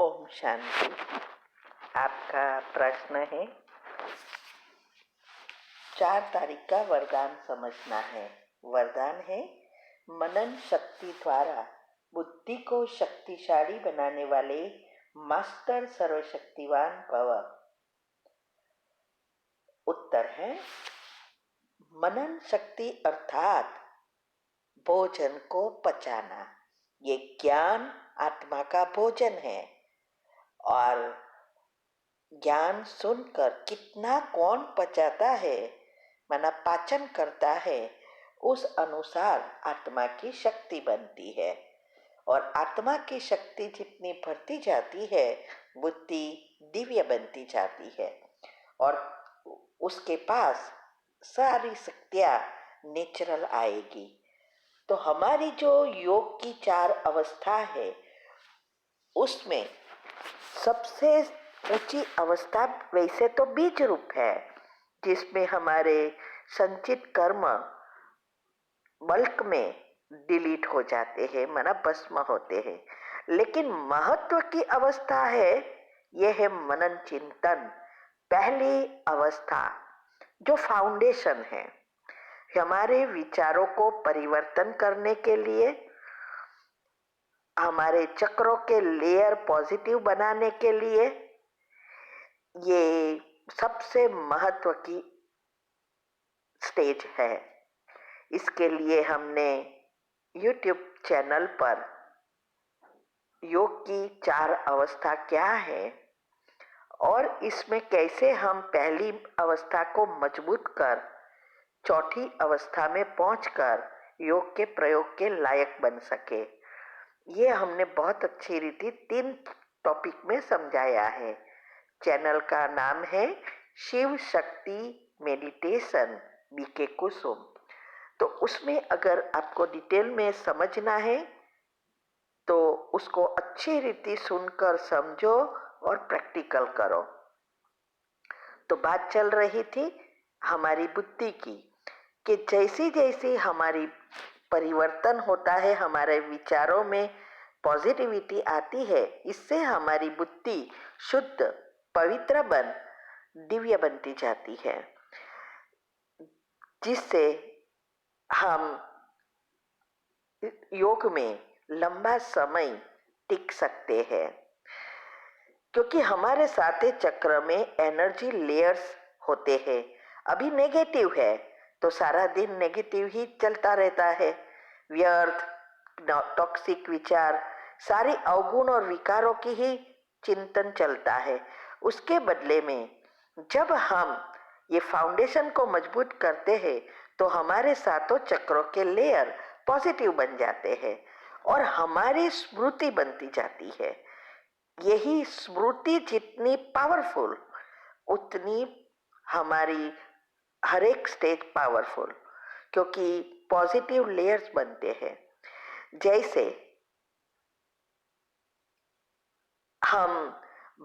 ओम शांति। आपका प्रश्न है 4 तारीख का वरदान समझना है। वरदान है मनन शक्ति द्वारा बुद्धि को शक्तिशाली बनाने वाले मास्टर सर्वशक्तिवान भव। उत्तर है मनन शक्ति अर्थात भोजन को पचाना। ये ज्ञान आत्मा का भोजन है और ज्ञान सुनकर कितना कौन पचाता है, माना पाचन करता है, उस अनुसार आत्मा की शक्ति बनती है। और आत्मा की शक्ति जितनी बढ़ती जाती है, बुद्धि दिव्य बनती जाती है और उसके पास सारी शक्तियाँ नेचुरल आएगी। तो हमारी जो योग की 4 अवस्था है, उसमें सबसे ऊंची अवस्था वैसे तो बीज रूप है, जिसमें हमारे संचित कर्म बल्क में डिलीट हो जाते हैं, माना भस्म होते हैं। लेकिन महत्व की अवस्था है, यह है मनन चिंतन, पहली अवस्था जो फाउंडेशन है। हमारे विचारों को परिवर्तन करने के लिए, हमारे चक्रों के लेयर पॉजिटिव बनाने के लिए ये सबसे महत्व की स्टेज है। इसके लिए हमने YouTube चैनल पर योग की 4 अवस्था क्या है और इसमें कैसे हम पहली अवस्था को मजबूत कर चौथी अवस्था में पहुंचकर योग के प्रयोग के लायक बन सके, ये हमने बहुत अच्छी रीति 3 टॉपिक में समझाया है। चैनल का नाम है शिव शक्ति मेडिटेशन बीके कुसुम। तो उसमें अगर आपको डिटेल में समझना है तो उसको अच्छी रीति सुनकर समझो और प्रैक्टिकल करो। तो बात चल रही थी हमारी बुद्धि की कि जैसी जैसी हमारी परिवर्तन होता है, हमारे विचारों में पॉजिटिविटी आती है, इससे हमारी बुद्धि शुद्ध पवित्र बन दिव्य बनती जाती है, जिससे हम योग में लंबा समय टिक सकते हैं। क्योंकि हमारे साथे चक्र में एनर्जी लेयर्स होते हैं। अभी नेगेटिव है तो सारा दिन नेगेटिव ही चलता रहता है, व्यर्थ टॉक्सिक विचार, सारी अवगुण और विकारों की ही चिंतन चलता है। उसके बदले में जब हम ये फाउंडेशन को मजबूत करते हैं तो हमारे सातों चक्रों के लेयर पॉजिटिव बन जाते हैं और हमारी स्मृति बनती जाती है। यही स्मृति जितनी पावरफुल, उतनी हमारी हर एक स्टेज पावरफुल, क्योंकि पॉजिटिव लेयर्स बनते हैं। जैसे हम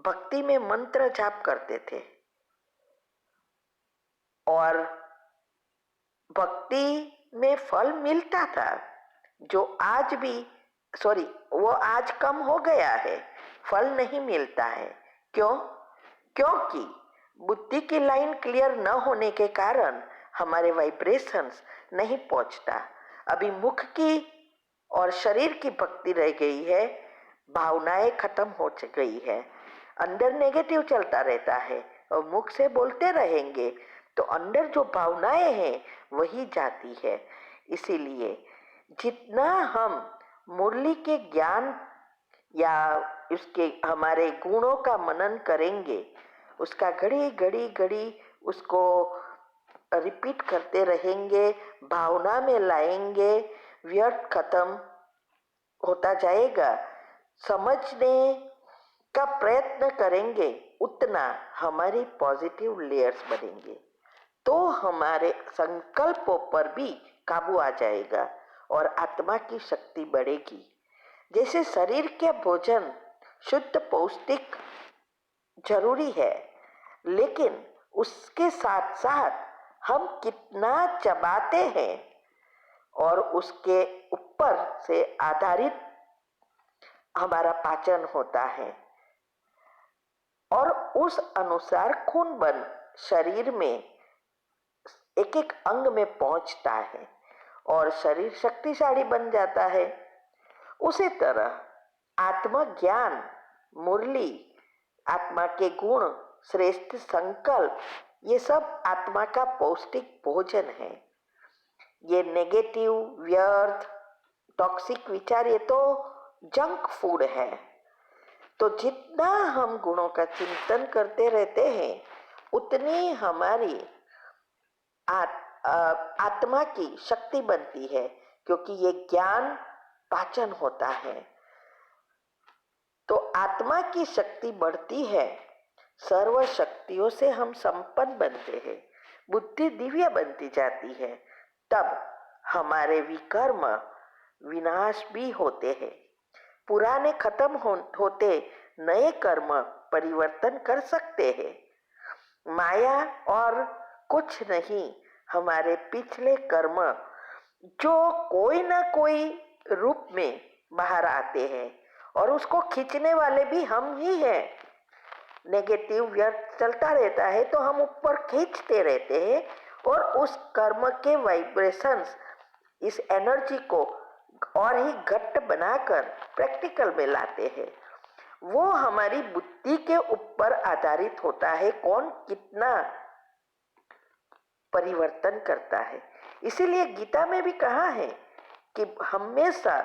भक्ति में मंत्र जाप करते थे और भक्ति में फल मिलता था, जो आज भी वो आज कम हो गया है, फल नहीं मिलता है। क्यों? क्योंकि बुद्धि की लाइन क्लियर न होने के कारण हमारे वाइब्रेशंस नहीं पहुंचता। अभी मुख की और शरीर की भक्ति रह गई है, भावनाएं खत्म हो गई है, अंदर नेगेटिव चलता रहता है और मुख से बोलते रहेंगे तो अंदर जो भावनाएं हैं वही जाती है। इसीलिए जितना हम मुरली के ज्ञान या उसके हमारे गुणों का मनन करेंगे, उसका घड़ी घड़ी घड़ी उसको रिपीट करते रहेंगे, भावना में लाएंगे, व्यर्थ खत्म होता जाएगा, समझने का प्रयत्न करेंगे, उतना हमारी पॉजिटिव लेयर्स बनेंगे, तो हमारे संकल्पों पर भी काबू आ जाएगा और आत्मा की शक्ति बढ़ेगी। जैसे शरीर के भोजन शुद्ध पौष्टिक जरूरी है, लेकिन उसके साथ साथ हम कितना चबाते हैं और उसके ऊपर से आधारित हमारा पाचन होता है। और उस अनुसार खून बन शरीर में एक एक अंग में पहुंचता है और शरीर शक्तिशाली बन जाता है। उसी तरह आत्मज्ञान, मुरली, आत्मा के गुण, श्रेष्ठ संकल्प, ये सब आत्मा का पौष्टिक भोजन है। ये नेगेटिव, व्यर्थ, टॉक्सिक विचार ये तो जंक फूड है। तो जितना हम गुणों का चिंतन करते रहते हैं उतनी हमारी आत्मा की शक्ति बनती है, क्योंकि ये ज्ञान पाचन होता है। तो आत्मा की शक्ति बढ़ती है, सर्व शक्तियों से हम संपन्न बनते हैं, बुद्धि दिव्य बनती जाती है। तब हमारे विकर्म विनाश भी होते हैं, पुराने खत्म होते नए कर्म परिवर्तन कर सकते हैं। माया और कुछ नहीं, हमारे पिछले कर्म जो कोई ना कोई रूप में बाहर आते हैं और उसको खींचने वाले भी हम ही हैं। नेगेटिव व्यर्थ चलता रहता है तो हम ऊपर खींचते रहते हैं और उस कर्म के वाइब्रेशंस इस एनर्जी को और ही घट्ट बनाकर प्रैक्टिकल में लाते हैं। वो हमारी बुद्धि के ऊपर आधारित होता है, कौन कितना परिवर्तन करता है। इसीलिए गीता में भी कहा है कि हमेशा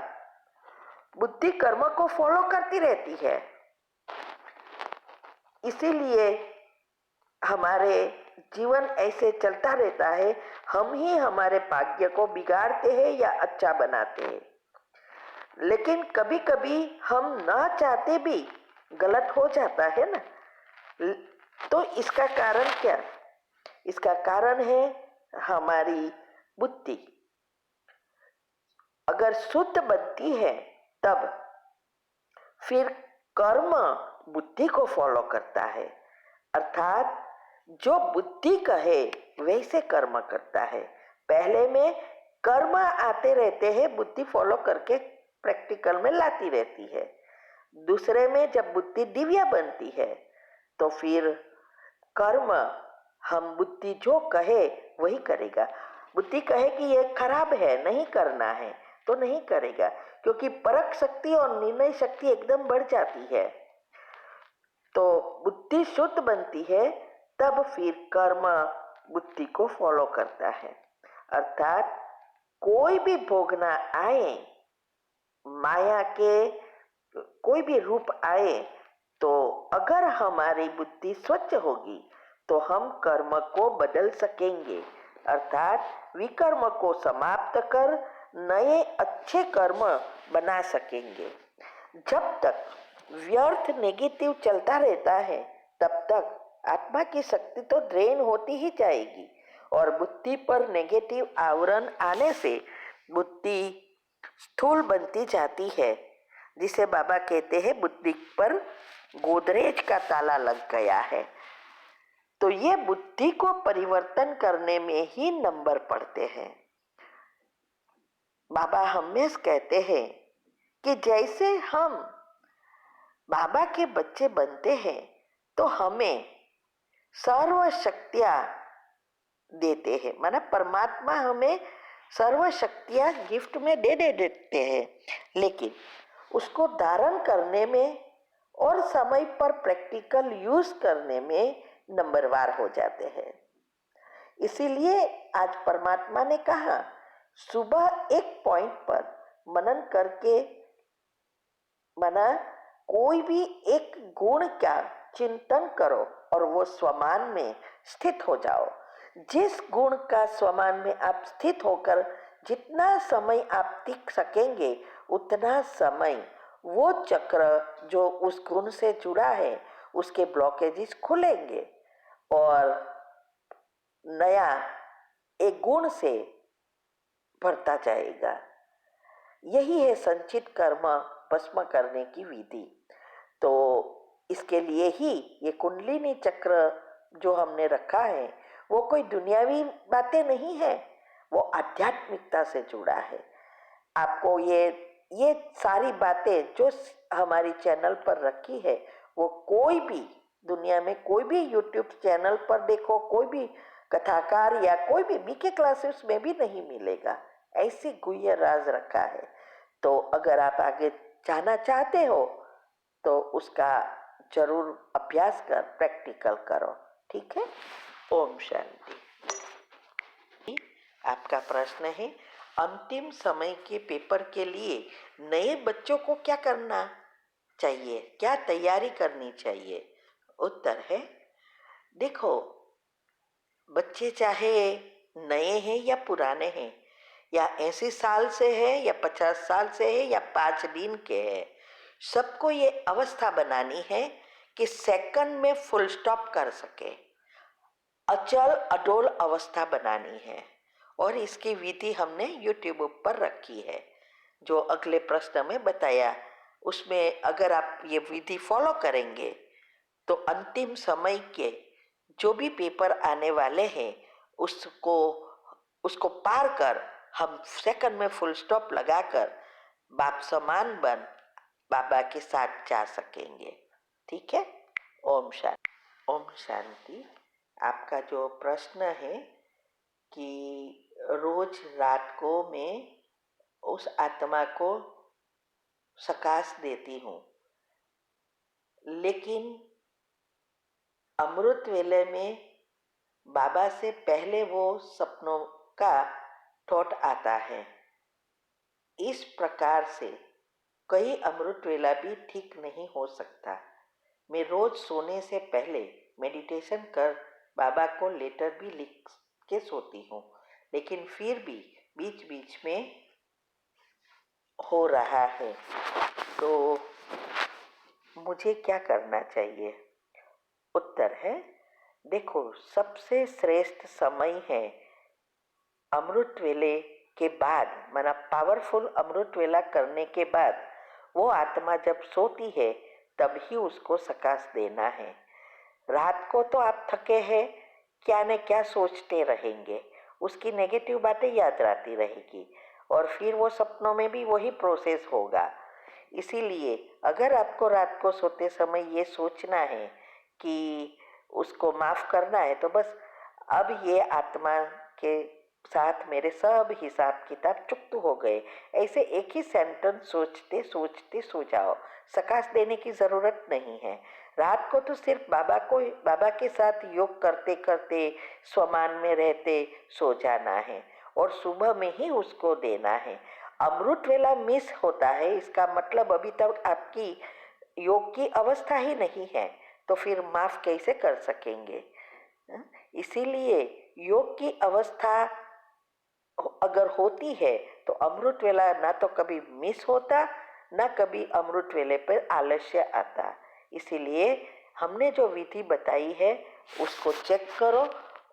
बुद्धि कर्म को फॉलो करती रहती है। इसीलिए हमारे जीवन ऐसे चलता रहता है, हम ही हमारे भाग्य को बिगाड़ते हैं या अच्छा बनाते हैं। लेकिन कभी कभी हम ना चाहते भी गलत हो जाता है ना। तो इसका कारण क्या? इसका कारण है हमारी बुद्धि। अगर शुद्ध बनती है तब फिर कर्म बुद्धि को फॉलो करता है, अर्थात जो बुद्धि कहे वैसे कर्म करता है। पहले में कर्म आते रहते हैं, बुद्धि फॉलो करके प्रैक्टिकल में लाती रहती है। दूसरे में जब बुद्धि दिव्य बनती है तो फिर कर्म हम बुद्धि जो कहे वही करेगा। बुद्धि कहे कि ये खराब है, नहीं करना है, तो नहीं करेगा, क्योंकि परख शक्ति और निर्णय शक्ति एकदम बढ़ जाती है। तो बुद्धि शुद्ध बनती है तब फिर कर्म बुद्धि को फॉलो करता है। अर्थात कोई भी भोगना आए, माया के कोई भी रूप आए, तो अगर हमारी बुद्धि स्वच्छ होगी तो हम कर्म को बदल सकेंगे, अर्थात विकर्म को समाप्त कर नए अच्छे कर्म बना सकेंगे। जब तक व्यर्थ नेगेटिव चलता रहता है तब तक आत्मा की शक्ति तो ड्रेन होती ही जाएगी और बुद्धि पर नेगेटिव आवरण आने से बुद्धि स्थूल बनती जाती है, जिसे बाबा कहते हैं बुद्धि पर गोदरेज का ताला लग गया है। तो ये बुद्धि को परिवर्तन करने में ही नंबर पड़ते हैं। बाबा हमेशा कहते हैं कि जैसे हम बाबा के बच्चे बनते हैं तो हमें सर्व शक्तियां देते हैं, माना परमात्मा हमें सर्व शक्तियां गिफ्ट में दे देते हैं, लेकिन उसको धारण करने में और समय पर प्रैक्टिकल यूज करने में नंबरवार हो जाते हैं। इसीलिए आज परमात्मा ने कहा सुबह एक पॉइंट पर मनन करके, माना कोई भी एक गुण का चिंतन करो और वो स्वमान में स्थित हो जाओ। जिस गुण का स्वमान में आप स्थित होकर जितना समय आप टिक सकेंगे उतना समय वो चक्र जो उस गुण से जुड़ा है उसके ब्लॉकेजेस खुलेंगे और नया एक गुण से भरता जाएगा। यही है संचित कर्म भस्म करने की विधि। तो इसके लिए ही ये कुंडलिनी चक्र जो हमने रखा है वो कोई दुनियावी बातें नहीं है, वो आध्यात्मिकता से जुड़ा है। आपको ये सारी बातें जो हमारी चैनल पर रखी है वो कोई भी दुनिया में कोई भी यूट्यूब चैनल पर देखो, कोई भी कथाकार या कोई भी बीके क्लासेस में भी नहीं मिलेगा। ऐसी गुह्य राज रखा है। तो अगर आप आगे जाना चाहते हो तो उसका जरूर अभ्यास कर, प्रैक्टिकल करो। ठीक है। ओम शांति। आपका प्रश्न है, अंतिम समय के पेपर के लिए नए बच्चों को क्या करना चाहिए, क्या तैयारी करनी चाहिए? उत्तर है, देखो, बच्चे चाहे नए हैं या पुराने हैं, या 80 साल से है या 50 साल से है या 5 दिन के है, सबको ये अवस्था बनानी है कि सेकंड में फुल स्टॉप कर सके, अचल अडोल अवस्था बनानी है। और इसकी विधि हमने यूट्यूब पर रखी है, जो अगले प्रश्न में बताया। उसमें अगर आप ये विधि फॉलो करेंगे तो अंतिम समय के जो भी पेपर आने वाले हैं उसको उसको पार कर हम सेकंड में फुल स्टॉप लगाकर बाप समान बन बाबा के साथ जा सकेंगे। ठीक है। ओम शांति। ओम शांति। आपका जो प्रश्न है कि रोज रात को मैं उस आत्मा को सकाश देती हूँ, लेकिन अमृत वेले में बाबा से पहले वो सपनों का थॉट आता है। इस प्रकार से कई अमृत वेला भी ठीक नहीं हो सकता। मैं रोज सोने से पहले मेडिटेशन कर बाबा को लेटर भी लिख के सोती हूँ, लेकिन फिर भी बीच बीच में हो रहा है। तो मुझे क्या करना चाहिए? उत्तर है, देखो, सबसे श्रेष्ठ समय है अमृत वेले के बाद, माना पावरफुल अमृत वेला करने के बाद वो आत्मा जब सोती है तब ही उसको सकाश देना है। रात को तो आप थके हैं, क्या न क्या सोचते रहेंगे, उसकी नेगेटिव बातें याद आती रहेगी और फिर वो सपनों में भी वही प्रोसेस होगा। इसीलिए अगर आपको रात को सोते समय ये सोचना है कि उसको माफ करना है, तो बस अब ये आत्मा के साथ मेरे सब हिसाब किताब चुकत हो गए, ऐसे एक ही सेंटेंस सोचते सोचते सो जाओ। सकाश देने की जरूरत नहीं है। रात को तो सिर्फ बाबा के साथ योग करते करते स्वमान में रहते सो जाना है और सुबह में ही उसको देना है। अमृत वेला मिस होता है, इसका मतलब अभी तक आपकी योग की अवस्था ही नहीं है, तो फिर माफ कैसे कर सकेंगे? इसीलिए योग की अवस्था अगर होती है तो अमृत वेला ना तो कभी मिस होता, ना कभी अमृत वेले पर आलस्य आता। इसीलिए हमने जो विधि बताई है उसको चेक करो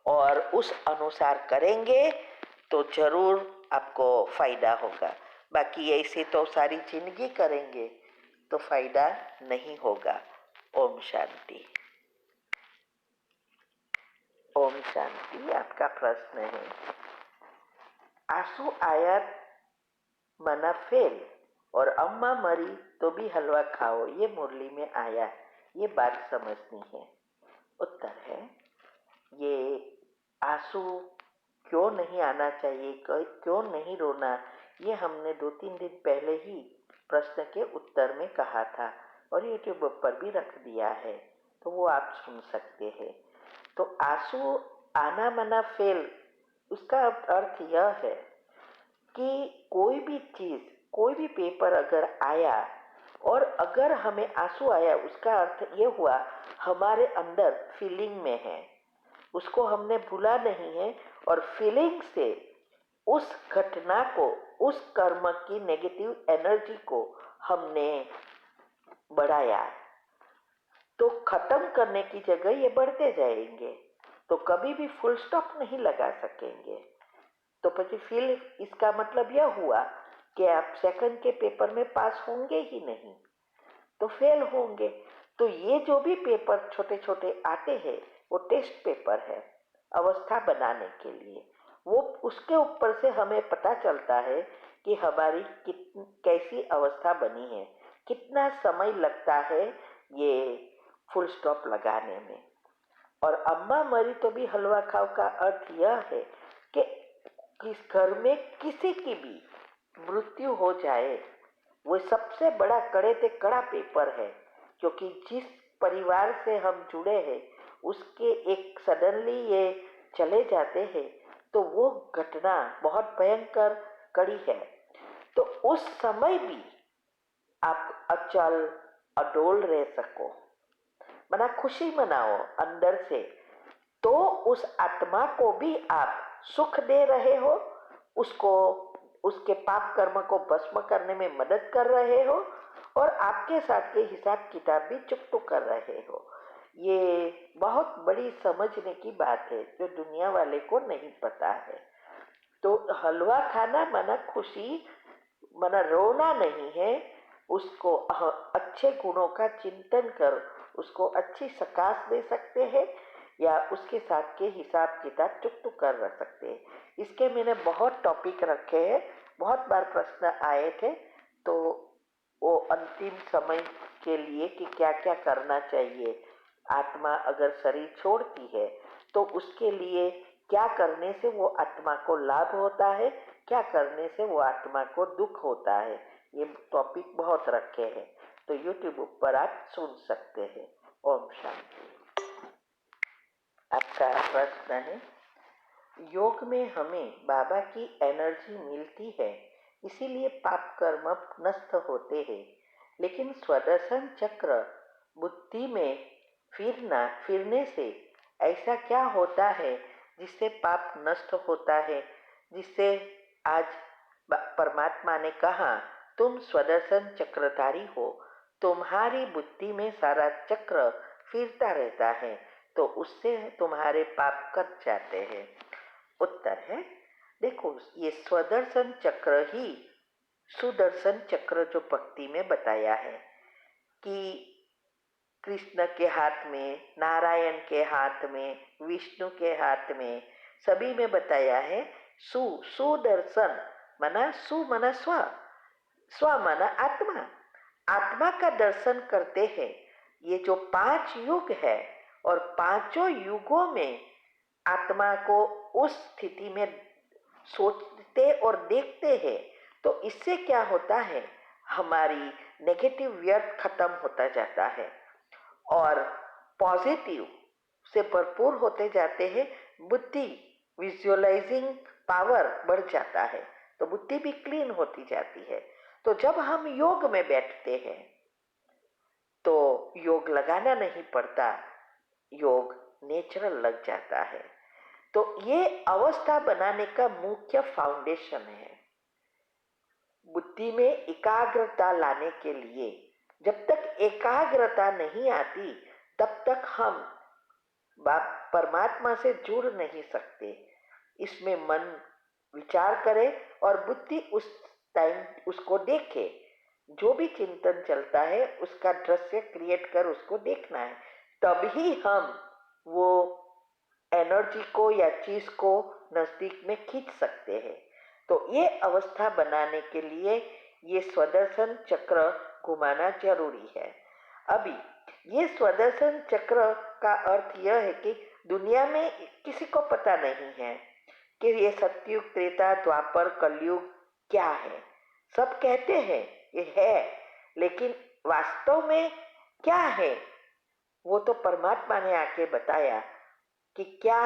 और उस अनुसार करेंगे तो जरूर आपको फायदा होगा। बाकी ऐसे तो सारी जिंदगी करेंगे तो फायदा नहीं होगा। ओम शांति। ओम शांति। आपका प्रश्न है, आंसू आया मना फेल और अम्मा मरी तो भी हलवा खाओ, ये मुरली में आया, ये बात समझनी है। उत्तर है, ये आंसू क्यों नहीं आना चाहिए, क्यों नहीं रोना, ये हमने 2-3 दिन पहले ही प्रश्न के उत्तर में कहा था और यूट्यूब पर भी रख दिया है, तो वो आप सुन सकते हैं। तो आंसू आना मना फेल, उसका अर्थ यह है कि कोई भी चीज, कोई भी पेपर अगर आया और अगर हमें आंसू आया, उसका अर्थ ये हुआ हमारे अंदर फीलिंग में है, उसको हमने भूला नहीं है और फीलिंग से उस घटना को, उस कर्म की नेगेटिव एनर्जी को हमने बढ़ाया, तो खत्म करने की जगह ये बढ़ते जाएंगे, तो कभी भी फुल स्टॉप नहीं लगा सकेंगे। तो फिर इसका मतलब यह हुआ कि आप सेकंड के पेपर में पास होंगे ही नहीं, तो फेल होंगे। तो ये जो भी पेपर छोटे छोटे आते हैं वो टेस्ट पेपर है अवस्था बनाने के लिए। वो उसके ऊपर से हमें पता चलता है कि हमारी कैसी अवस्था बनी है, कितना समय लगता है ये फुल स्टॉप लगाने में। और अम्मा मरी तो भी हलवा खाओ का अर्थ यह है कि किस घर में किसी की भी मृत्यु हो जाए, वो सबसे बड़ा कड़े से कड़ा पेपर है, क्योंकि जिस परिवार से हम जुड़े हैं उसके एक सडनली ये चले जाते हैं तो वो घटना बहुत भयंकर कड़ी है। तो उस समय भी आप अचल अडोल रह सको, मना खुशी मनाओ अंदर से, तो उस आत्मा को भी आप सुख दे रहे हो, उसको उसके पाप कर्म को भस्म करने में मदद कर रहे हो और आपके साथ के हिसाब किताब भी चुकतो कर रहे हो। ये बहुत बड़ी समझने की बात है जो दुनिया वाले को नहीं पता है। तो हलवा खाना मना खुशी मना रोना नहीं है, उसको अच्छे गुणों का चिंतन कर उसको अच्छी सकाश दे सकते हैं या उसके साथ के हिसाब किताब चुकतो कर रख सकते हैं। इसके मैंने बहुत टॉपिक रखे हैं, बहुत बार प्रश्न आए थे, तो वो अंतिम समय के लिए कि क्या क्या करना चाहिए, आत्मा अगर शरीर छोड़ती है तो उसके लिए क्या करने से वो आत्मा को लाभ होता है, क्या करने से वो आत्मा को दुख होता है, ये टॉपिक बहुत रखे हैं, तो यूट्यूब पर आप सुन सकते हैं। ओम शांति। आपका प्रश्न है, योग में हमें बाबा की एनर्जी मिलती है इसीलिए पाप कर्म नष्ट होते हैं, लेकिन स्वदर्शन चक्र बुद्धि में फिरने से ऐसा क्या होता है जिससे पाप नष्ट होता है, जिससे आज परमात्मा ने कहा तुम स्वदर्शन चक्रधारी हो, तुम्हारी बुद्धि में सारा चक्र फिरता रहता है, तो उससे तुम्हारे पाप कट जाते हैं। उत्तर है, देखो ये स्वदर्शन चक्र ही सुदर्शन चक्र जो भक्ति में बताया है कि कृष्ण के हाथ में, नारायण के हाथ में, विष्णु के हाथ में, सभी में बताया है सुदर्शन मना सु मना स्व, स्व मना आत्मा, आत्मा का दर्शन करते हैं। ये जो 5 युग है और पांचों युगों में आत्मा को उस स्थिति में सोचते और देखते हैं, तो इससे क्या होता है, हमारी नेगेटिव व्यर्थ खत्म होता जाता है और पॉजिटिव से भरपूर होते जाते हैं। बुद्धि विजुअलाइजिंग पावर बढ़ जाता है, तो बुद्धि भी क्लीन होती जाती है। तो जब हम योग में बैठते हैं तो योग लगाना नहीं पड़ता, योग नेचुरल लग जाता है। तो ये अवस्था बनाने का मुख्य फाउंडेशन है। बुद्धि में एकाग्रता लाने के लिए, जब तक एकाग्रता नहीं आती तब तक हम परमात्मा से जुड़ नहीं सकते। इसमें मन विचार करे और बुद्धि उस टाइम उसको देखे, जो भी चिंतन चलता है उसका दृश्य क्रिएट कर उसको देखना है, तभी हम वो एनर्जी को या चीज को नजदीक में खींच सकते हैं। तो ये अवस्था बनाने के लिए ये स्वदर्शन चक्र घुमाना जरूरी है। अभी ये स्वदर्शन चक्र का अर्थ यह है कि दुनिया में किसी को पता नहीं है कि ये सतयुग, त्रेता, द्वापर, कलयुग क्या है। सब कहते हैं ये है, लेकिन वास्तव में क्या है वो तो परमात्मा ने आके बताया कि क्या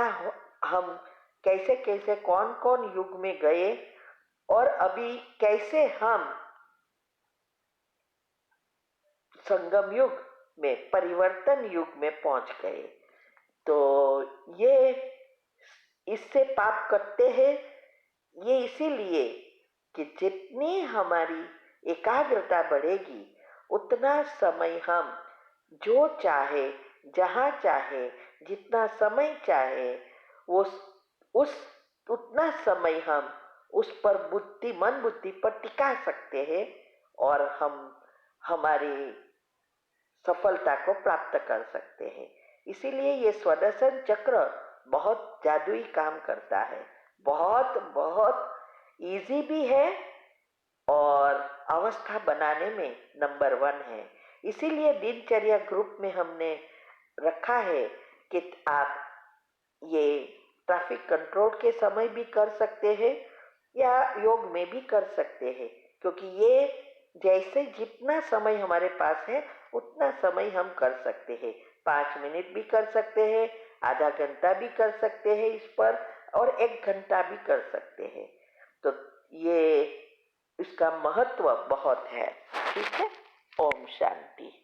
हम कैसे कैसे कौन कौन युग में गए और अभी कैसे हम संगम युग में, परिवर्तन युग में पहुंच गए। तो ये इससे पाप करते हैं, ये इसीलिए कि जितनी हमारी एकाग्रता बढ़ेगी उतना समय हम जो चाहे, जहाँ चाहे, जितना समय चाहे, वो उस उतना समय हम उस पर मन बुद्धि पर टिका सकते हैं और हम हमारी सफलता को प्राप्त कर सकते हैं। इसीलिए ये स्वदर्शन चक्र बहुत जादुई काम करता है, बहुत बहुत इजी भी है और अवस्था बनाने में नंबर 1 है। इसीलिए दिनचर्या ग्रुप में हमने रखा है कि आप ये ट्रैफिक कंट्रोल के समय भी कर सकते हैं या योग में भी कर सकते हैं, क्योंकि ये जैसे जितना समय हमारे पास है उतना समय हम कर सकते हैं। 5 मिनट भी कर सकते हैं, आधा घंटा भी कर सकते हैं इस पर, और 1 घंटा भी कर सकते हैं। तो ये इसका महत्व बहुत है। ठीक है। ओम शांति।